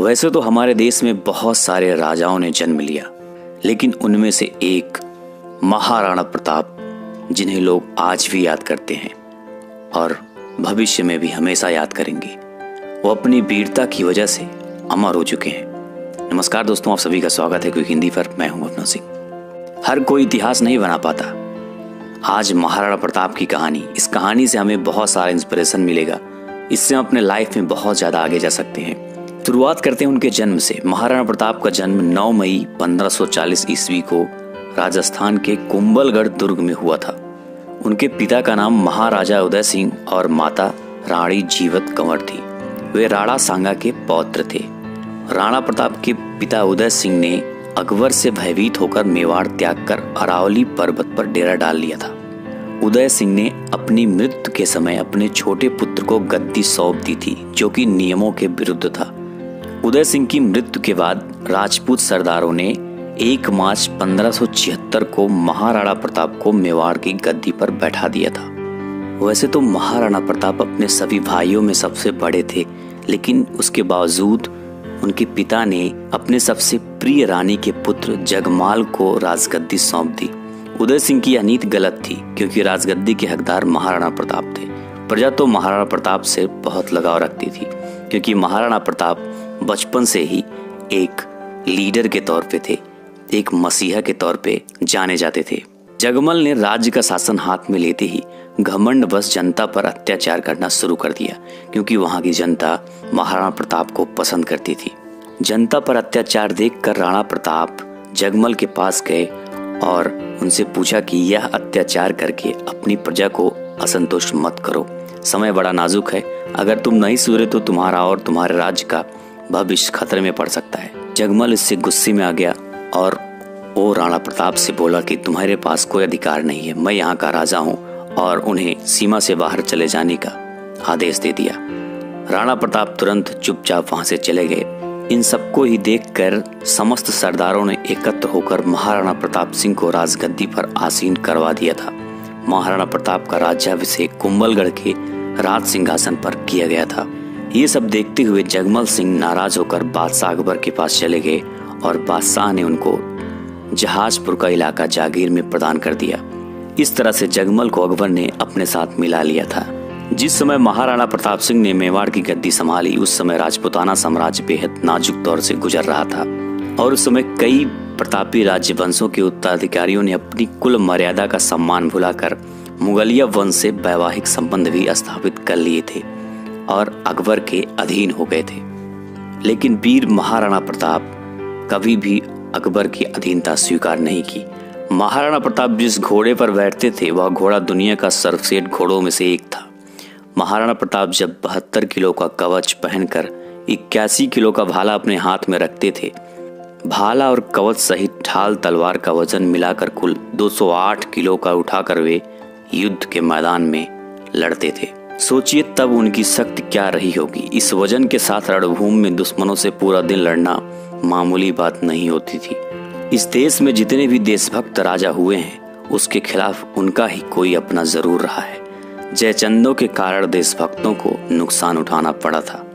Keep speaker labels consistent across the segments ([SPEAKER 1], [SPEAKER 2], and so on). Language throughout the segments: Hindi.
[SPEAKER 1] वैसे तो हमारे देश में बहुत सारे राजाओं ने जन्म लिया, लेकिन उनमें से एक महाराणा प्रताप, जिन्हें लोग आज भी याद करते हैं और भविष्य में भी हमेशा याद करेंगे, वो अपनी वीरता की वजह से अमर हो चुके हैं। नमस्कार दोस्तों, आप सभी का स्वागत है क्विक हिंदी पर। मैं हूं अपना सिंह। हर कोई इतिहास नहीं बना पाता। आज महाराणा प्रताप की कहानी, इस कहानी से हमें बहुत सारा इंस्पिरेशन मिलेगा। इससे हम अपने लाइफ में बहुत ज़्यादा आगे जा सकते हैं। शुरुआत करते हैं उनके जन्म से। महाराणा प्रताप का जन्म 9 मई 1540 ईस्वी को राजस्थान के कुंभलगढ़ दुर्ग में हुआ था। उनके पिता का नाम महाराजा उदय सिंह और माता रानी जीवत कंवर थी। वे राणा सांगा के पौत्र थे। राणा प्रताप के पिता उदय सिंह ने अकबर से भयभीत होकर मेवाड़ त्याग कर अरावली पर्वत पर डेरा डाल लिया था। उदय सिंह ने अपनी मृत्यु के समय अपने छोटे पुत्र को गद्दी सौंप दी थी, जो कि नियमों के विरुद्ध था। उदय सिंह की मृत्यु के बाद राजपूत सरदारों ने 1 मार्च 1576 को महाराणा प्रताप को मेवाड़ की गद्दी पर बैठा दिया था। वैसे तो महाराणा प्रताप अपने सभी भाइयों में सबसे बड़े थे, लेकिन उसके बावजूद उनके पिता ने अपने सबसे प्रिय रानी के पुत्र जगमाल को राजगद्दी सौंप दी। उदय सिंह की यह नीति गलत थी, क्योंकि राजगद्दी के हकदार महाराणा प्रताप थे। प्रजा तो महाराणा प्रताप से बहुत लगाव रखती थी, क्योंकि महाराणा प्रताप बचपन से ही एक लीडर के तौर पे थे, एक मसीहा के तौर पे जाने जाते थे। जगमल ने राज्य का शासन हाथ में लेते ही घमंडवश जनता पर अत्याचार करना शुरू कर दिया, क्योंकि वहां की जनता महाराणा प्रताप को पसंद करती थी। जनता पर अत्याचार देखकर राणा प्रताप जगमल के पास गए और उनसे पूछा कि यह अत्याचार करके अपनी प्रजा को असंतुष्ट मत करो। समय बड़ा नाजुक है, अगर तुम नहीं सुधरे तो तुम्हारा और तुम्हारे राज्य का भविष्य खतरे में पड़ सकता है। जगमल इससे गुस्से में आ गया और वो राणा प्रताप से बोला कि तुम्हारे पास कोई अधिकार नहीं है, मैं यहाँ का राजा हूँ, और उन्हें सीमा से बाहर चले जाने का आदेश दे दिया। राणा प्रताप तुरंत चुपचाप वहां से चले गए। इन सबको ही देखकर समस्त सरदारों ने एकत्र होकर महाराणा प्रताप सिंह को राजगद्दी पर आसीन करवा दिया था। महाराणा प्रताप का राज्याभिषेक कुंभलगढ़ के राज सिंहासन पर किया गया था। ये सब देखते हुए जगमल सिंह नाराज होकर बादशाह अकबर के पास चले गए और बादशाह ने उनको जहाजपुर का इलाका जागीर में प्रदान कर दिया। इस तरह से जगमल को अकबर ने अपने साथ मिला लिया था। जिस समय महाराणा प्रताप सिंह ने मेवाड़ की गद्दी संभाली, उस समय राजपूताना साम्राज्य बेहद नाजुक दौर से गुजर रहा था और उस समय कई प्रतापी राज्य वंशों के उत्तराधिकारियों ने अपनी कुल मर्यादा का सम्मान भुलाकर मुगलिया वंश से वैवाहिक संबंध भी स्थापित कर लिए थे और अकबर के अधीन हो गए थे। लेकिन वीर महाराणा प्रताप कभी भी अकबर की अधीनता स्वीकार नहीं की। महाराणा प्रताप जिस घोड़े पर बैठते थे, वह घोड़ा दुनिया का सर्वश्रेष्ठ घोड़ों में से एक था। महाराणा प्रताप जब 72 किलो का कवच पहनकर 81 किलो का भाला अपने हाथ में रखते थे, भाला और कवच सहित ढाल तलवार का वजन मिलाकर कुल 208 किलो का उठाकर वे युद्ध के मैदान में लड़ते थे। सोचिए तब उनकी शक्ति क्या रही होगी। इस वजन के साथ रणभूमि में दुश्मनों से पूरा दिन लड़ना मामूली बात नहीं होती थी। इस देश में जितने भी देशभक्त राजा हुए हैं, उसके खिलाफ उनका ही कोई अपना जरूर रहा है। जयचंदों के कारण देशभक्तों को नुकसान उठाना पड़ा था।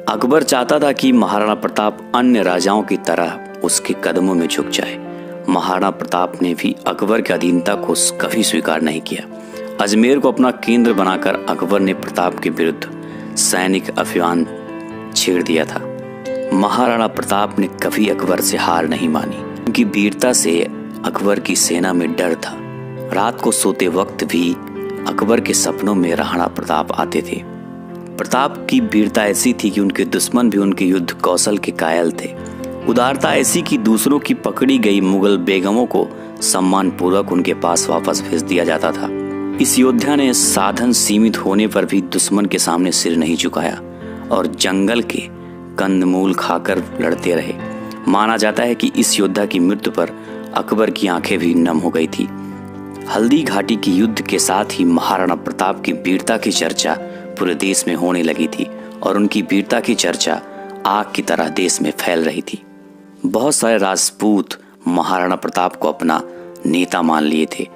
[SPEAKER 1] अकबर चाहता था कि महाराणा प्रताप अन्य राजाओं की तरह उसके कदमों में झुक जाए। महाराणा प्रताप ने भी अकबर की अधीनता को कभी स्वीकार नहीं किया। अजमेर को अपना केंद्र बनाकर अकबर ने प्रताप के विरुद्ध सैनिक अभियान छेड़ दिया था। महाराणा प्रताप ने कभी अकबर से हार नहीं मानी। उनकी वीरता से अकबर की सेना में डर था। रात को सोते वक्त भी अकबर के सपनों में राणा प्रताप आते थे। प्रताप की वीरता ऐसी थी कि उनके दुश्मन भी उनके युद्ध कौशल के कायल थे। उदारता ऐसी कि दूसरों की पकड़ी गई मुगल बेगमों को सम्मान पूर्वक उनके पास वापस भेज दिया जाता था। इस योद्धा ने साधन सीमित होने पर भी दुश्मन के सामने सिर नहीं झुकाया और जंगल के कंदमूल खाकर लड़ते रहे। माना जाता है कि इस योद्धा की मृत्यु पर अकबर की आंखें भी नम हो गई थी। हल्दी घाटी की युद्ध के साथ ही महाराणा प्रताप की वीरता की चर्चा पूरे देश में होने लगी थी और उनकी वीरता की चर्चा आग की तरह देश में फैल रही थी। बहुत सारे राजपूत महाराणा प्रताप को अपना नेता मान लिए थे।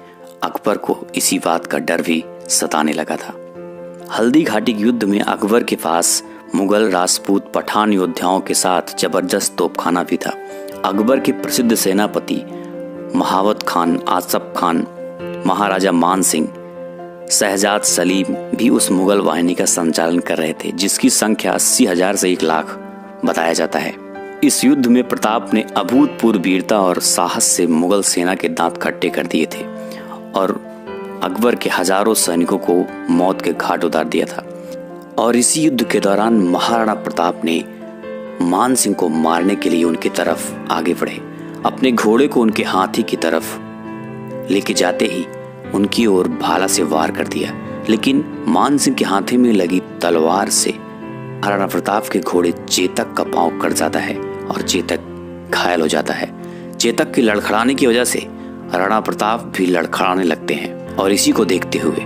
[SPEAKER 1] अकबर को इसी बात का डर भी सताने लगा था। हल्दी घाटी के युद्ध में अकबर के पास मुगल, राजपूत, पठान योद्धाओं के साथ जबरदस्त तोपखाना भी था। अकबर के प्रसिद्ध सेनापति महावत खान, आसफ खान, महाराजा मान सिंह, शहजाद सलीम भी उस मुगल वाहिनी का संचालन कर रहे थे, जिसकी संख्या 80,000 से 1 लाख बताया जाता है। इस युद्ध में प्रताप ने अभूतपूर्व वीरता और साहस से मुगल सेना के दांत खट्टे कर दिए थे और अकबर के हजारों सैनिकों को मौत के घाट उतार दिया था। और इसी युद्ध के दौरान महाराणा प्रताप ने मान सिंह को मारने के लिए उनकी तरफ आगे बढ़े। अपने घोड़े को उनके हाथी की तरफ लेके जाते ही उनकी ओर भाला से वार कर दिया, लेकिन मान सिंह के हाथे में लगी तलवार से महाराणा प्रताप के घोड़े चेतक का पांव कट जाता है और चेतक घायल हो जाता है। चेतक के लड़खड़ाने की वजह से राणा प्रताप भी लड़खड़ाने लगते हैं और इसी को देखते हुए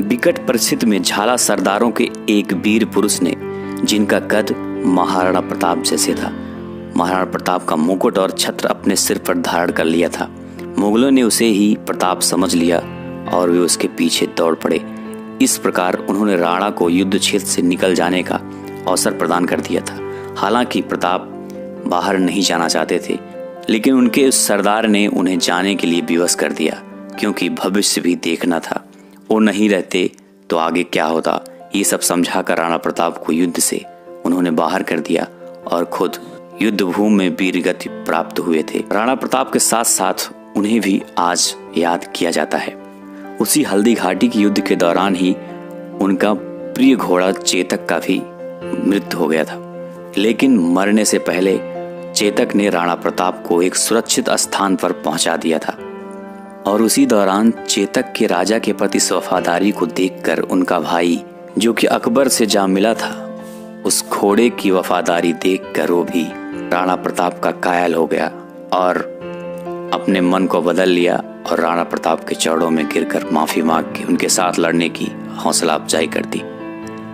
[SPEAKER 1] विकट परिस्थिति में झाला सरदारों के एक वीर पुरुष ने, जिनका कद महाराणा प्रताप जैसे था, महाराणा प्रताप का मुकुट और छत्र अपने सिर पर धारण कर लिया था। मुगलों ने उसे ही प्रताप समझ लिया और वे उसके पीछे दौड़ पड़े। इस प्रकार उन्होंने राणा को युद्ध क्षेत्र से निकल जाने का अवसर प्रदान कर दिया था। हालांकि प्रताप बाहर नहीं जाना चाहते थे, लेकिन उनके उस सरदार ने उन्हें जाने के लिए विवश कर दिया, क्योंकि भविष्य भी देखना था। वो नहीं रहते तो आगे क्या होता, ये सब समझाकर राणा प्रताप को युद्ध से उन्होंने बाहर कर दिया और खुद युद्ध भूमि में वीर गति प्राप्त हुए थे। राणा प्रताप के साथ साथ उन्हें भी आज याद किया जाता है। उसी हल्दी घाटी के युद्ध के दौरान ही उनका प्रिय घोड़ा चेतक का भी मृत्यु हो गया था, लेकिन मरने से पहले चेतक ने राणा प्रताप को एक सुरक्षित स्थान पर पहुंचा दिया था। और उसी दौरान चेतक के राजा के प्रति वफादारी को देखकर उनका भाई, जो कि अकबर से जा मिला था, उस घोड़े की वफादारी देखकर वो भी राणा प्रताप का कायल हो गया और अपने मन को बदल लिया और राणा प्रताप के चरणों में गिरकर माफी मांग के उनके साथ लड़ने की हौसला अफजाई कर दी।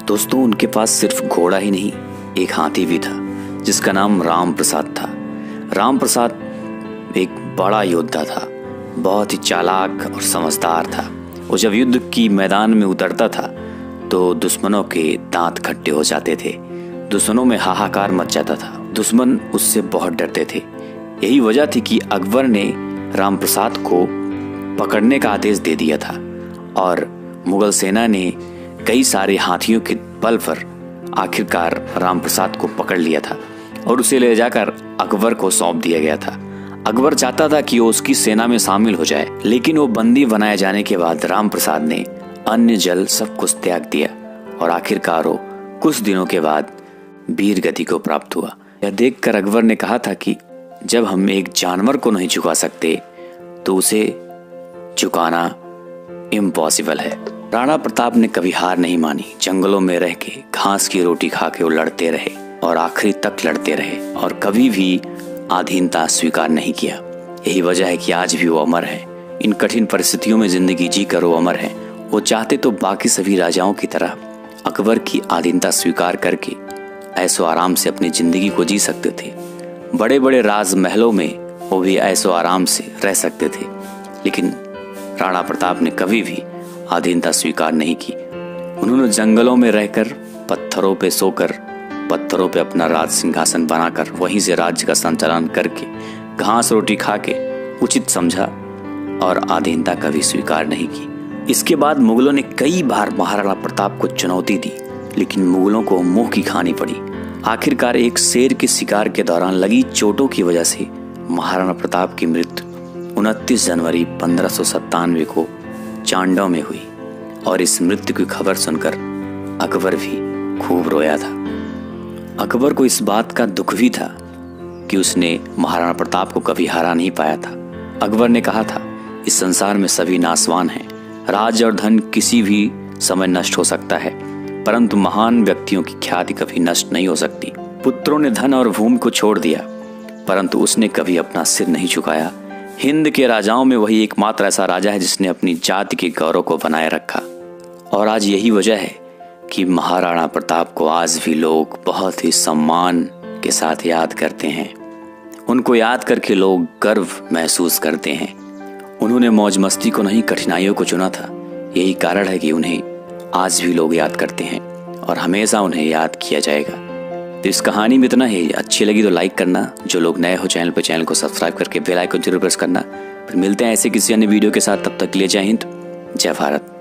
[SPEAKER 1] दोस्तों, उनके पास सिर्फ घोड़ा ही नहीं, एक हाथी भी था जिसका नाम राम प्रसाद था। राम प्रसाद एक बड़ा योद्धा था, बहुत ही चालाक और समझदार था। वो जब युद्ध की मैदान में उतरता था तो दुश्मनों के दांत खट्टे हो जाते थे, दुश्मनों में हाहाकार मच जाता था, दुश्मन उससे बहुत डरते थे। यही वजह थी कि अकबर ने राम प्रसाद को पकड़ने का आदेश दे दिया था और मुगल सेना ने कई सारे हाथियों के बल पर आखिरकार राम प्रसाद को पकड़ लिया था और उसे ले जाकर अकबर को सौंप दिया गया था। अकबर चाहता था कि वो उसकी सेना में शामिल हो जाए, लेकिन वो बंदी बनाए जाने के बाद राम प्रसाद ने अन्न जल सब कुछ त्याग दिया और आखिरकार वो कुछ दिनों के बाद वीर गति को प्राप्त हुआ। यह देखकर अकबर ने कहा था कि जब हम एक जानवर को नहीं झुका सकते तो उसे झुकाना इम्पॉसिबल है। राणा प्रताप ने कभी हार नहीं मानी। जंगलों में रह के घास की रोटी खा के वो लड़ते रहे और आखिरी तक लड़ते रहे और कभी भी अधीनता स्वीकार नहीं किया। यही वजह है कि आज भी वो अमर है। इन कठिन परिस्थितियों में जिंदगी जी कर वो अमर है। वो चाहते तो बाकी सभी राजाओं की तरह अकबर की अधीनता स्वीकार करके ऐसो आराम से अपनी जिंदगी को जी सकते थे। बड़े बड़े राजमहलों में वो भी ऐसो आराम से रह सकते थे, लेकिन राणा प्रताप ने कभी भी अधीनता स्वीकार नहीं की। उन्होंने जंगलों में रहकर, पत्थरों पे सोकर, पत्थरों पे अपना राज सिंहासन बनाकर वहीं से राज्य का संचालन करके घास रोटी खा के उचित समझा और अधीनता कभी स्वीकार नहीं की। इसके बाद मुगलों ने कई बार महाराणा प्रताप को चुनौती दी, लेकिन मुगलों को मुंह की खानी पड़ी। आखिरकार एक शेर के शिकार के दौरान लगी चोटों की वजह से महाराणा प्रताप की मृत्यु 29 जनवरी 1597 को चांडौ में हुई और इस मृत्यु की खबर सुनकर अकबर भी खूब रोया था। अकबर को इस बात का दुख भी था कि उसने महाराणा प्रताप को कभी हरा नहीं पाया था। अकबर ने कहा था, इस संसार में सभी नासवान हैं, राज और धन किसी भी समय नष्ट हो सकता है, परंतु महान व्यक्तियों की ख्याति कभी नष्ट नहीं हो सकती। पुत्रों ने धन और भूमि को छोड़ दिया, परंतु उसने कभी अपना सिर नहीं झुकाया। हिंद के राजाओं में वही एकमात्र ऐसा राजा है जिसने अपनी जाति के गौरव को बनाए रखा। और आज यही वजह है कि महाराणा प्रताप को आज भी लोग बहुत ही सम्मान के साथ याद करते हैं। उनको याद करके लोग गर्व महसूस करते हैं। उन्होंने मौज मस्ती को नहीं, कठिनाइयों को चुना था। यही कारण है कि उन्हें आज भी लोग याद करते हैं और हमेशा उन्हें याद किया जाएगा। तो इस कहानी में इतना ही। अच्छी लगी तो लाइक करना, जो लोग नए हो चैनल पर चैनल को सब्सक्राइब करके बेल आइकन जरूर प्रेस करना। फिर मिलते हैं ऐसे किसी अन्य वीडियो के साथ, तब तक के लिए जय हिंद, जय भारत।